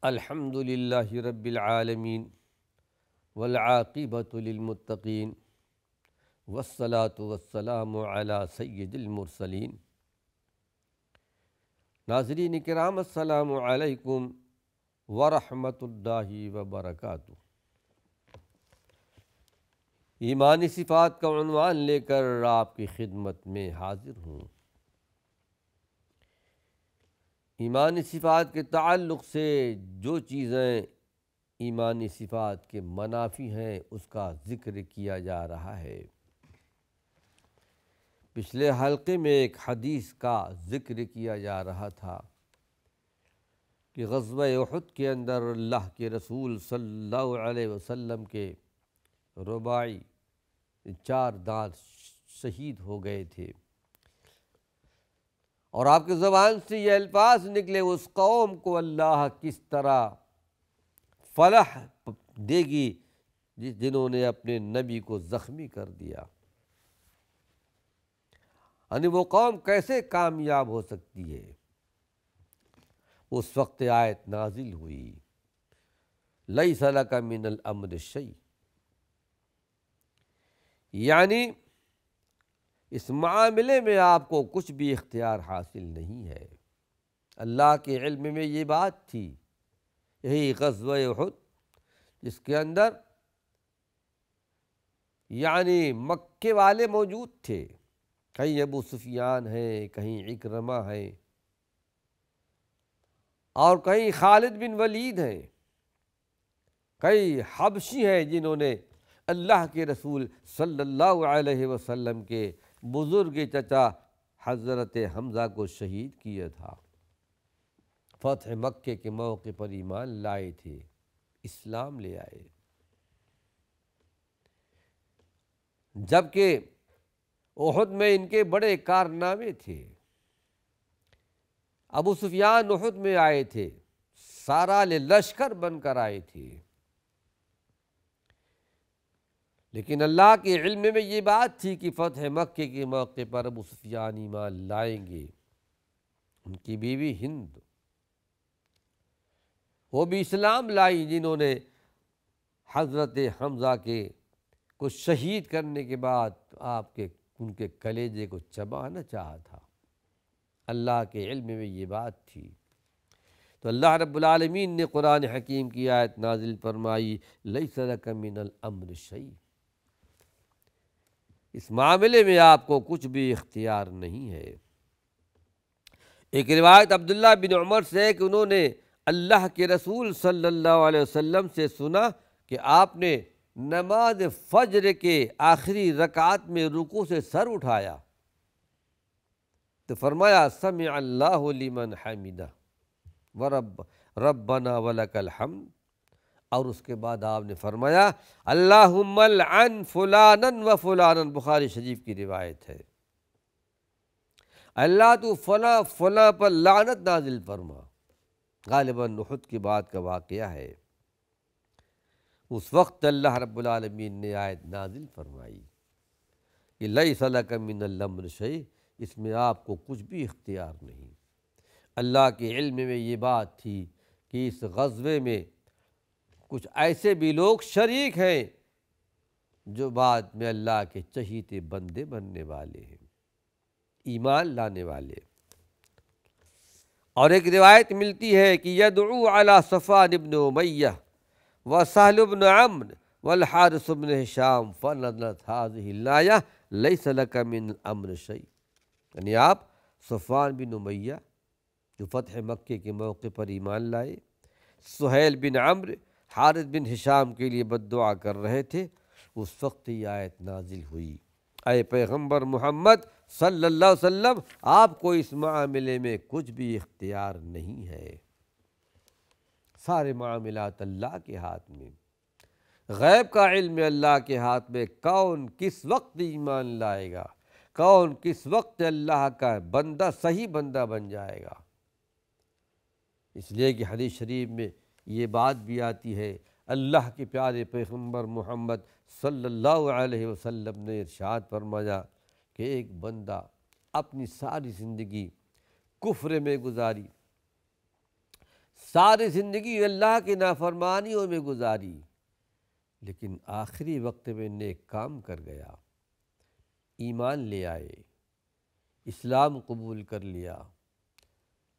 الحمد للہ رب العالمین والعاقبۃ للمتقین والصلاة والسلام علی سید المرسلین۔ ناظرین کرام، السلام علیکم ورحمۃ اللہ وبرکاتہ۔ ایمانی صفات کا عنوان لے کر آپ کی خدمت میں حاضر ہوں۔ ایمانی صفات کے تعلق سے جو چیزیں ایمانی صفات کے منافی ہیں اس کا ذکر کیا جا رہا ہے۔ پچھلے حلقے میں ایک حدیث کا ذکر کیا جا رہا تھا کہ غزوہ احد کے اندر اللہ کے رسول صلی اللہ علیہ وسلم کے رباعی 4 دانت شہید ہو گئے تھے، اور آپ کی زبان سے یہ الفاظ نکلے، اس قوم کو اللہ کس طرح فلاح دے گی جنہوں نے اپنے نبی کو زخمی کر دیا، یعنی وہ قوم کیسے کامیاب ہو سکتی ہے۔ اس وقت آیت نازل ہوئی، لیس لک من الامر شیء، یعنی اس معاملے میں آپ کو کچھ بھی اختیار حاصل نہیں ہے۔ اللہ کے علم میں یہ بات تھی۔ یہی غزوہ احد جس کے اندر یعنی مکے والے موجود تھے، کہیں ابو سفیان ہیں، کہیں اکرمہ ہیں، اور کہیں خالد بن ولید ہیں، کئی حبشی ہیں جنہوں نے اللہ کے رسول صلی اللہ علیہ وسلم کے بزرگ چچا حضرت حمزہ کو شہید کیا تھا۔ فتح مکے کے موقع پر ایمان لائے تھے، اسلام لے آئے، جبکہ احد میں ان کے بڑے کارنامے تھے۔ ابو سفیان احد میں آئے تھے، سارا لشکر بن کر آئے تھے، لیکن اللہ کے علم میں یہ بات تھی کہ فتح مکے کے موقع پر ابو سفیان ایمان لائیں گے۔ ان کی بیوی ہند، وہ بھی اسلام لائی، جنہوں نے حضرت حمزہ کو شہید کرنے کے بعد ان کے کلیجے کو چبانا چاہا تھا۔ اللہ کے علم میں یہ بات تھی، تو اللہ رب العالمین نے قرآن حکیم کی آیت نازل فرمائی، لیس لک من الامر شیء، اس معاملے میں آپ کو کچھ بھی اختیار نہیں ہے۔ ایک روایت عبداللہ بن عمر سے ہے کہ انہوں نے اللہ کے رسول صلی اللہ علیہ وسلم سے سنا کہ آپ نے نماز فجر کے آخری رکعت میں رکوع سے سر اٹھایا تو فرمایا سمع اللہ لمن حمدہ ربنا ولک الحمد، اور اس کے بعد آپ نے فرمایا اللہم العن فلانا و فلانا، بخاری شریف کی روایت ہے، اللہ تو فلاں فلاں پر لعنت نازل فرما۔ غالباً احد کی بات کا واقعہ ہے۔ اس وقت اللہ رب العالمین نے آیت نازل فرمائی کہ لیس لک من الامر شیء، اس میں آپ کو کچھ بھی اختیار نہیں۔ اللہ کے علم میں یہ بات تھی کہ اس غزوے میں کچھ ایسے بھی لوگ شریک ہیں جو بعد میں اللہ کے چہیتے بندے بننے والے ہیں، ایمان لانے والے۔ اور ایک روایت ملتی ہے کہ یدعو علی صفوان بن امیہ وسہل بن عمرو والحارث بن ہشام فنزلت هذه الآیہ لیس لک من الامر شیء، یعنی آپ صفوان بن امیہ جو فتح مکے کے موقع پر ایمان لائے، سہیل بن عمرو، حارث بن ہشام کے لیے بد دعا کر رہے تھے، اس وقت یہ آیت نازل ہوئی، اے پیغمبر محمد صلی اللہ علیہ وسلم، آپ کو اس معاملے میں کچھ بھی اختیار نہیں ہے۔ سارے معاملات اللہ کے ہاتھ میں، غیب کا علم اللہ کے ہاتھ میں، کون کس وقت ایمان لائے گا، کون کس وقت اللہ کا بندہ صحیح بندہ بن جائے گا۔ اس لیے کہ حدیث شریف میں یہ بات بھی آتی ہے، اللہ کے پیارے پیغمبر محمد صلی اللہ علیہ وسلم نے ارشاد فرمایا کہ ایک بندہ اپنی ساری زندگی کفر میں گزاری، ساری زندگی اللہ کی نافرمانیوں میں گزاری، لیکن آخری وقت میں نیک کام کر گیا، ایمان لے آئے، اسلام قبول کر لیا،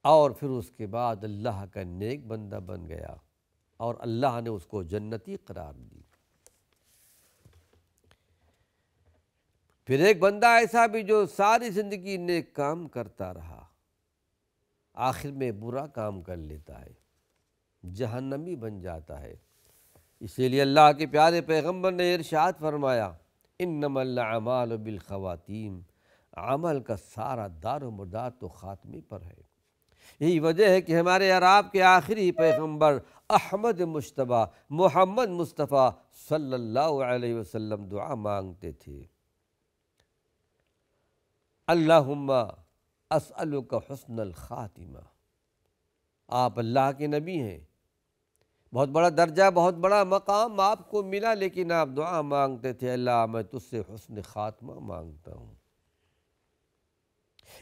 اور پھر اس کے بعد اللہ کا نیک بندہ بن گیا اور اللہ نے اس کو جنتی قرار دی۔ پھر ایک بندہ ایسا بھی جو ساری زندگی نیک کام کرتا رہا، آخر میں برا کام کر لیتا ہے، جہنمی بن جاتا ہے۔ اسی لیے اللہ کے پیارے پیغمبر نے ارشاد فرمایا، انما الاعمال بالخواتیم، عمل کا سارا دار و مدار تو خاتمے پر ہے۔ یہی وجہ ہے کہ ہمارے عرب کے آخری پیغمبر احمد مجتبیٰ محمد مصطفیٰ صلی اللہ علیہ وسلم دعا مانگتے تھے، اللہم اسألک حسن الخاتمہ۔ آپ اللہ کے نبی ہیں، بہت بڑا درجہ، بہت بڑا مقام آپ کو ملا، لیکن آپ دعا مانگتے تھے، اللہ میں تجھ سے حسن خاتمہ مانگتا ہوں۔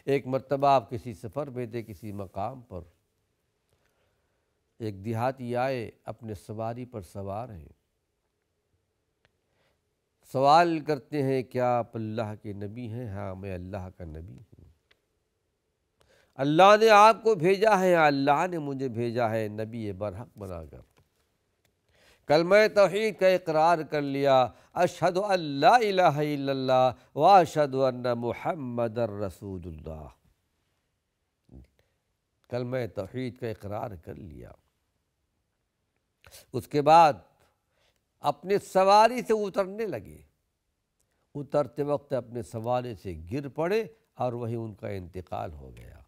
ایک مرتبہ آپ کسی سفر میں تھے، کسی مقام پر، ایک دیہاتی آئے، اپنے سواری پر سوار ہیں، سوال کرتے ہیں کیا آپ اللہ کے نبی ہیں؟ ہاں میں اللہ کا نبی ہوں، اللہ نے آپ کو بھیجا ہے، اللہ نے مجھے بھیجا ہے نبی برحق بنا کر، کلمہ توحید کا اقرار کر لیا، اشہد ان لا الہ الا اللہ واشہد ان محمد رسول اللہ، کلمہ توحید کا اقرار کر لیا۔ اس کے بعد اپنے سواری سے اترنے لگے، اترتے وقت اپنے سواری سے گر پڑے اور وہیں ان کا انتقال ہو گیا۔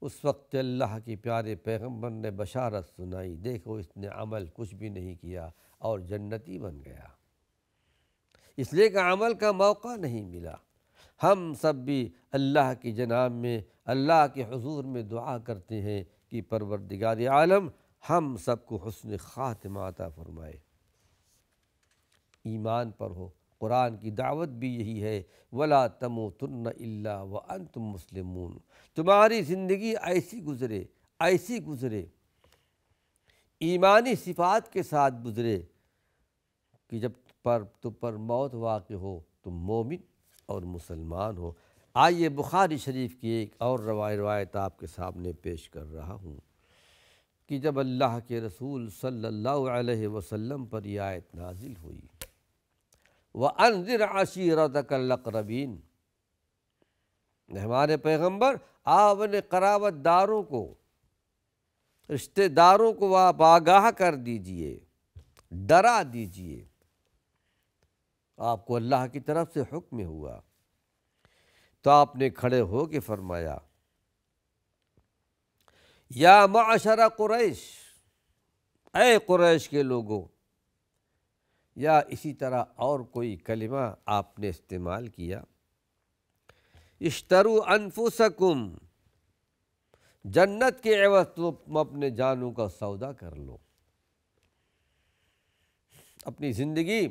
اس وقت اللہ کے پیارے پیغمبر نے بشارت سنائی، دیکھو اس نے عمل کچھ بھی نہیں کیا اور جنتی بن گیا، اس لیے کہ عمل کا موقع نہیں ملا۔ ہم سب بھی اللہ کی جناب میں، اللہ کے حضور میں دعا کرتے ہیں کہ پروردگار عالم ہم سب کو حسن خاتمہ عطا فرمائے، ایمان پر ہو۔ قرآن کی دعوت بھی یہی ہے، وَلَا تَمُوتُنَّ إِلَّا وَأَنْتُمْ مُسْلِمُونَ، تمہاری زندگی ایسی گزرے، ایمانی صفات کے ساتھ گزرے کہ جب تم پر موت واقع ہو تم مومن اور مسلمان ہو۔ آئیے بخاری شریف کی ایک اور روایت آپ کے سامنے پیش کر رہا ہوں کہ جب اللہ کے رسول صلی اللہ علیہ وسلم پر یہ آیت نازل ہوئی، وَأَنذِرْ عَشِيرَتَكَ الْأَقْرَبِينَ، ہمارے پیغمبر آپ نے قرابت داروں کو، رشتہ داروں کو آپ آگاہ کر دیجئے، ڈرا دیجئے۔ آپ کو اللہ کی طرف سے حکم ہوا تو آپ نے کھڑے ہو کے فرمایا، یا معشر قریش، اے قریش کے لوگوں، یا اسی طرح اور کوئی کلمہ آپ نے استعمال کیا، اشتروا انفسکم، جنت کے عوض تم اپنے جانوں کا سودا کر لو، اپنی زندگی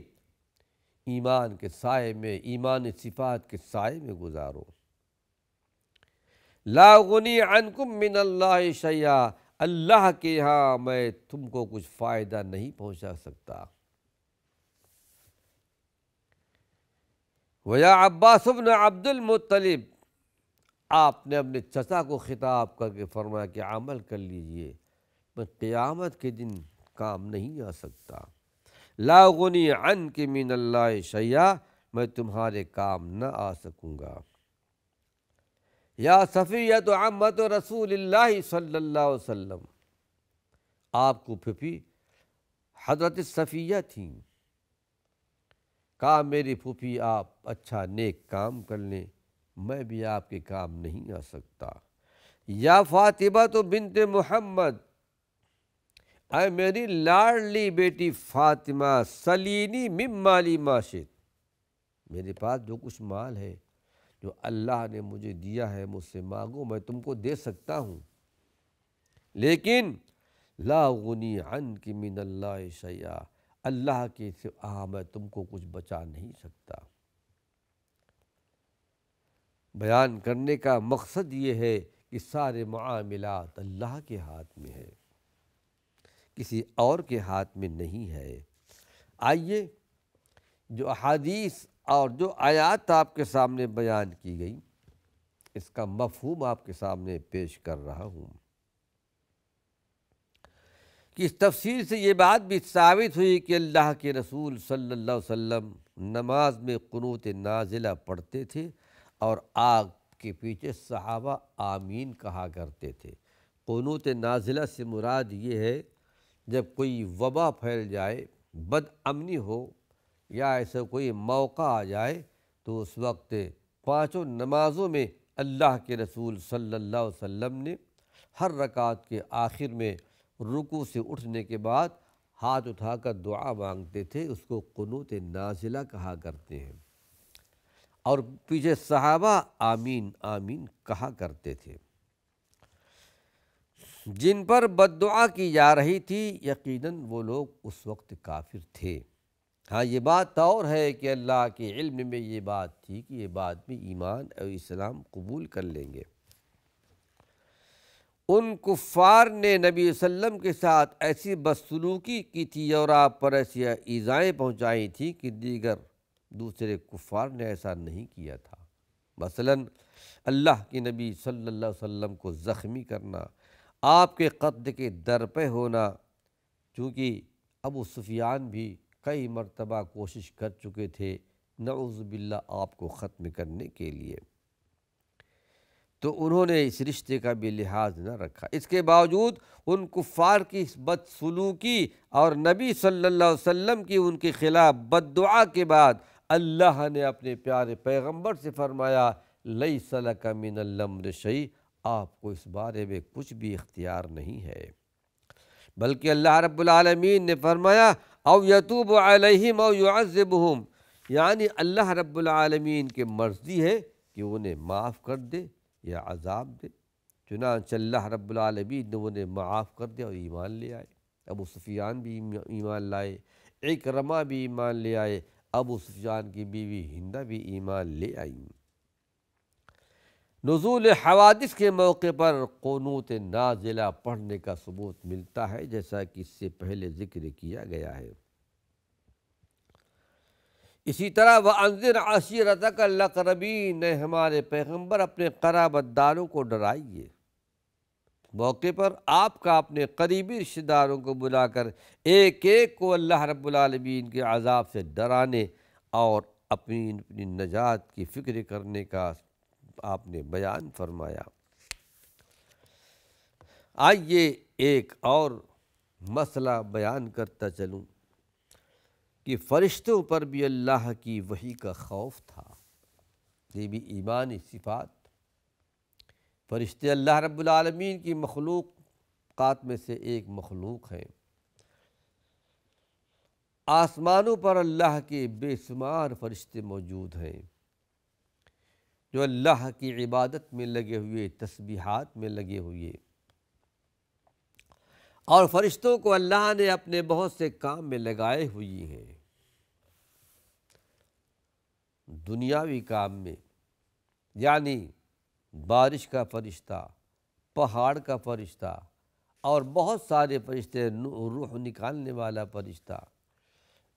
ایمان کے سائے میں، ایمان صفات کے سائے میں گزارو۔ لا غنی عنکم من اللہ شیئا، اللہ کے ہاں میں تم کو کچھ فائدہ نہیں پہنچا سکتا۔ وَيَا عباس بن عبد المطلب، آپ نے اپنے چچا کو خطاب کر کے فرمایا کہ عمل کر لیجئے، میں قیامت کے دن کام نہیں آ سکتا۔ لا غنی عنک من اللہ شیئا، میں تمہارے کام نہ آ سکوں گا۔ یا صفیۃ عمۃ رسول اللہ صلی اللہ علیہ وسلم، آپ کو پھوپھی حضرت صفیہ تھیں، کہا میری پھوپھی آپ اچھا نیک کام کر لیں، میں بھی آپ کے کام نہیں آ سکتا۔ یا فاطمہ بنت محمد، اے میری لاڈلی بیٹی فاطمہ، سلینی من مالی ما شئت، میرے پاس جو کچھ مال ہے جو اللہ نے مجھے دیا ہے مجھ سے مانگو، میں تم کو دے سکتا ہوں، لیکن لا غنی عنک من اللہ شیئا، اللہ کے سوا میں تم کو کچھ بچا نہیں سکتا۔ بیان کرنے کا مقصد یہ ہے کہ سارے معاملات اللہ کے ہاتھ میں ہے، کسی اور کے ہاتھ میں نہیں ہے۔ آئیے جو احادیث اور جو آیات آپ کے سامنے بیان کی گئی، اس کا مفہوم آپ کے سامنے پیش کر رہا ہوں کہ اس تفسیر سے یہ بات بھی ثابت ہوئی کہ اللہ کے رسول صلی اللہ علیہ وسلم نماز میں قنوت نازلہ پڑھتے تھے اور آگ کے پیچھے صحابہ آمین کہا کرتے تھے۔ قنوت نازلہ سے مراد یہ ہے جب کوئی وبا پھیل جائے، بد امنی ہو یا ایسا کوئی موقع آ جائے تو اس وقت پانچوں نمازوں میں اللہ کے رسول صلی اللہ علیہ وسلم نے ہر رکعت کے آخر میں رکوع سے اٹھنے کے بعد ہاتھ اٹھا کر دعا مانگتے تھے، اس کو قنوت نازلہ کہا کرتے ہیں، اور پیچھے صحابہ آمین آمین کہا کرتے تھے۔ جن پر بد دعا کی جا رہی تھی یقیناً وہ لوگ اس وقت کافر تھے۔ ہاں یہ بات اور ہے کہ اللہ کے علم میں یہ بات تھی کہ یہ بعد میں ایمان اور اسلام قبول کر لیں گے۔ ان کفار نے نبی صلی اللہ علیہ وسلم کے ساتھ ایسی بدسلوکی کی تھی اور آپ پر ایسی ایذائیں پہنچائی تھی کہ دیگر دوسرے کفار نے ایسا نہیں کیا تھا۔ مثلاً اللہ کے نبی صلی اللہ علیہ وسلم کو زخمی کرنا، آپ کے قتل کے در پہ ہونا، چونکہ ابو سفیان بھی کئی مرتبہ کوشش کر چکے تھے نعوذ باللہ آپ کو ختم کرنے کے لیے، تو انہوں نے اس رشتے کا بھی لحاظ نہ رکھا۔ اس کے باوجود ان کفار کی اس بدسلوکی اور نبی صلی اللہ علیہ وسلم کی ان کے خلاف بد دعا کے بعد اللہ نے اپنے پیارے پیغمبر سے فرمایا لیس لک من الامر شیء، آپ کو اس بارے میں کچھ بھی اختیار نہیں ہے، بلکہ اللہ رب العالمین نے فرمایا او یتوب علیہم او یعذبہم، یعنی اللہ رب العالمین کی مرضی ہے کہ انہیں معاف کر دے یا عذاب دے۔ چنانچہ اللہ رب العالمین نے انہیں معاف کر دیا اور ایمان لے آئے۔ ابو سفیان بھی ایمان لائے، اکرمہ بھی ایمان لے آئے، ابو سفیان کی بیوی ہندہ بھی ایمان لے آئی۔ نزول حوادث کے موقع پر قنوت نازلہ پڑھنے کا ثبوت ملتا ہے، جیسا کہ اس سے پہلے ذکر کیا گیا ہے۔ اسی طرح وَأَنذِرْ عَشِيرَتَكَ الْأَقْرَبِينَ، نے ہمارے پیغمبر اپنے قرابت داروں کو ڈرائیے۔ موقع پر آپ کا اپنے قریبی رشتہ داروں کو بلا کر ایک ایک کو اللہ رب العالمین کے عذاب سے ڈرانے اور اپنی نجات کی فکر کرنے کا آپ نے بیان فرمایا۔ آئیے ایک اور مسئلہ بیان کرتا چلوں کہ فرشتوں پر بھی اللہ کی وحی کا خوف تھا، یہ بھی ایمانی صفات۔ فرشتے اللہ رب العالمین کی مخلوقات میں سے ایک مخلوق ہیں۔ آسمانوں پر اللہ کے بے شمار فرشتے موجود ہیں جو اللہ کی عبادت میں لگے ہوئے، تسبیحات میں لگے ہوئے، اور فرشتوں کو اللہ نے اپنے بہت سے کام میں لگائے ہوئی ہیں۔ دنیاوی کام میں یعنی بارش کا فرشتہ، پہاڑ کا فرشتہ، اور بہت سارے فرشتے، روح نکالنے والا فرشتہ،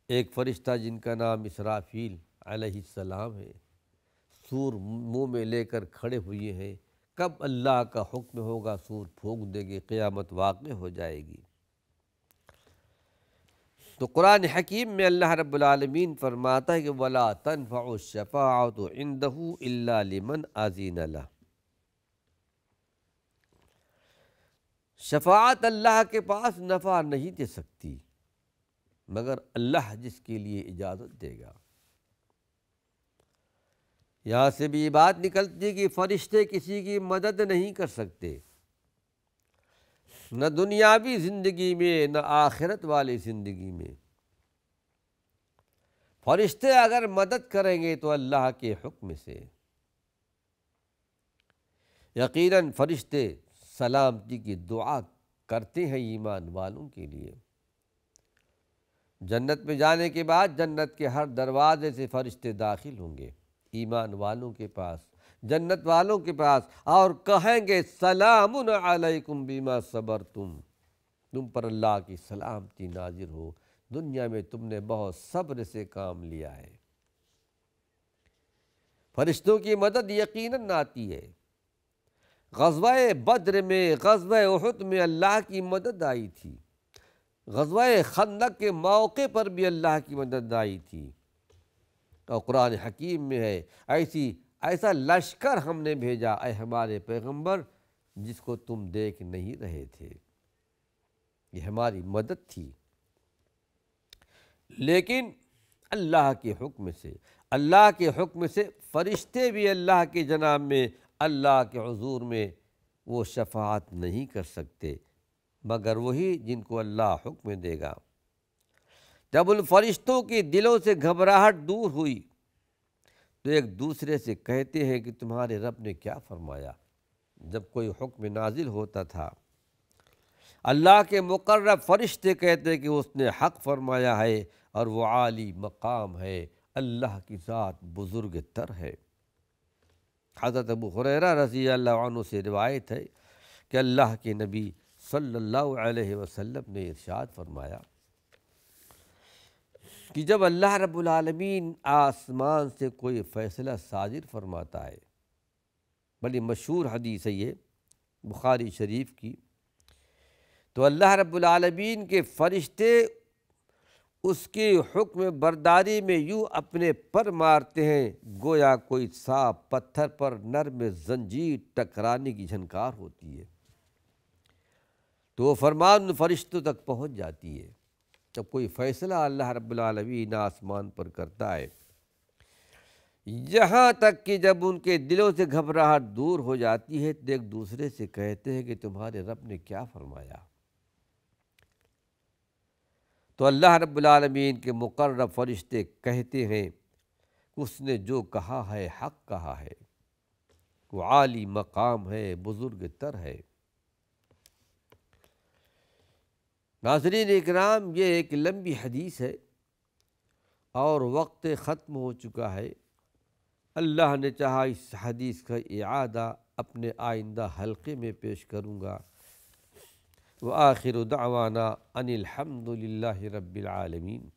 ایک فرشتہ جن کا نام اسرافیل علیہ السلام ہے، سور منہ میں لے کر کھڑے ہوئے ہیں، کب اللہ کا حکم ہوگا سور پھونک دے گے، قیامت واقع ہو جائے گی۔ تو قرآن حکیم میں اللہ رب العالمین فرماتا ہے کہ وَلَا تَنْفَعُ الشَّفَاعَةُ عِنْدَهُ إِلَّا لِمَنْ أَذِنَ لَهُ، شفاعت اللہ کے پاس نفع نہیں دے سکتی مگر اللہ جس کے لیے اجازت دے گا۔ یہاں سے بھی یہ بات نکلتی ہے کہ فرشتے کسی کی مدد نہیں کر سکتے، نہ دنیاوی زندگی میں نہ آخرت والی زندگی میں۔ فرشتے اگر مدد کریں گے تو اللہ کے حکم سے۔ یقیناً فرشتے سلامتی کی دعا کرتے ہیں ایمان والوں کے لیے۔ جنت میں جانے کے بعد جنت کے ہر دروازے سے فرشتے داخل ہوں گے ایمان والوں کے پاس، جنت والوں کے پاس، اور کہیں گے سلام علیکم بما صبرتم، تم پر اللہ کی سلامتی نازل ہو، دنیا میں تم نے بہت صبر سے کام لیا ہے۔ فرشتوں کی مدد یقیناً آتی ہے۔ غزوہ بدر میں، غزوہ احد میں اللہ کی مدد آئی تھی، غزوہ خندق کے موقع پر بھی اللہ کی مدد آئی تھی، اور قرآن حکیم میں ہے ایسا لشکر ہم نے بھیجا اے ہمارے پیغمبر جس کو تم دیکھ نہیں رہے تھے، یہ ہماری مدد تھی۔ لیکن اللہ کے حکم سے فرشتے بھی اللہ کے جناب میں، اللہ کے حضور میں وہ شفاعت نہیں کر سکتے مگر وہی جن کو اللہ حکم دے گا۔ جب ان فرشتوں کی دلوں سے گھبراہٹ دور ہوئی تو ایک دوسرے سے کہتے ہیں کہ تمہارے رب نے کیا فرمایا۔ جب کوئی حکم نازل ہوتا تھا اللہ کے مقرب فرشتے کہتے کہ اس نے حق فرمایا ہے اور وہ عالی مقام ہے، اللہ کی ذات بزرگ تر ہے۔ حضرت ابو ہریرہ رضی اللہ عنہ سے روایت ہے کہ اللہ کے نبی صلی اللہ علیہ وسلم نے ارشاد فرمایا کہ جب اللہ رب العالمین آسمان سے کوئی فیصلہ صادر فرماتا ہے، بڑی مشہور حدیث ہے یہ بخاری شریف کی، تو اللہ رب العالمین کے فرشتے اس کے حکم برداری میں یوں اپنے پر مارتے ہیں گویا کوئی سانپ پتھر پر نرم زنجیر ٹکرانے کی جھنکار ہوتی ہے، تو وہ فرمان فرشتوں تک پہنچ جاتی ہے۔ جب کوئی فیصلہ اللہ رب العالمین آسمان پر کرتا ہے، یہاں تک کہ جب ان کے دلوں سے گھبراہٹ دور ہو جاتی ہے تو ایک دوسرے سے کہتے ہیں کہ تمہارے رب نے کیا فرمایا۔ تو اللہ رب العالمین کے مقرب فرشتے کہتے ہیں کہ اس نے جو کہا ہے حق کہا ہے، وہ عالی مقام ہے، بزرگ تر ہے۔ ناظرین اکرام، یہ ایک لمبی حدیث ہے اور وقت ختم ہو چکا ہے۔ اللہ نے چاہا اس حدیث کا اعادہ اپنے آئندہ حلقے میں پیش کروں گا۔ وآخر دعوانا ان الحمد للہ رب العالمین۔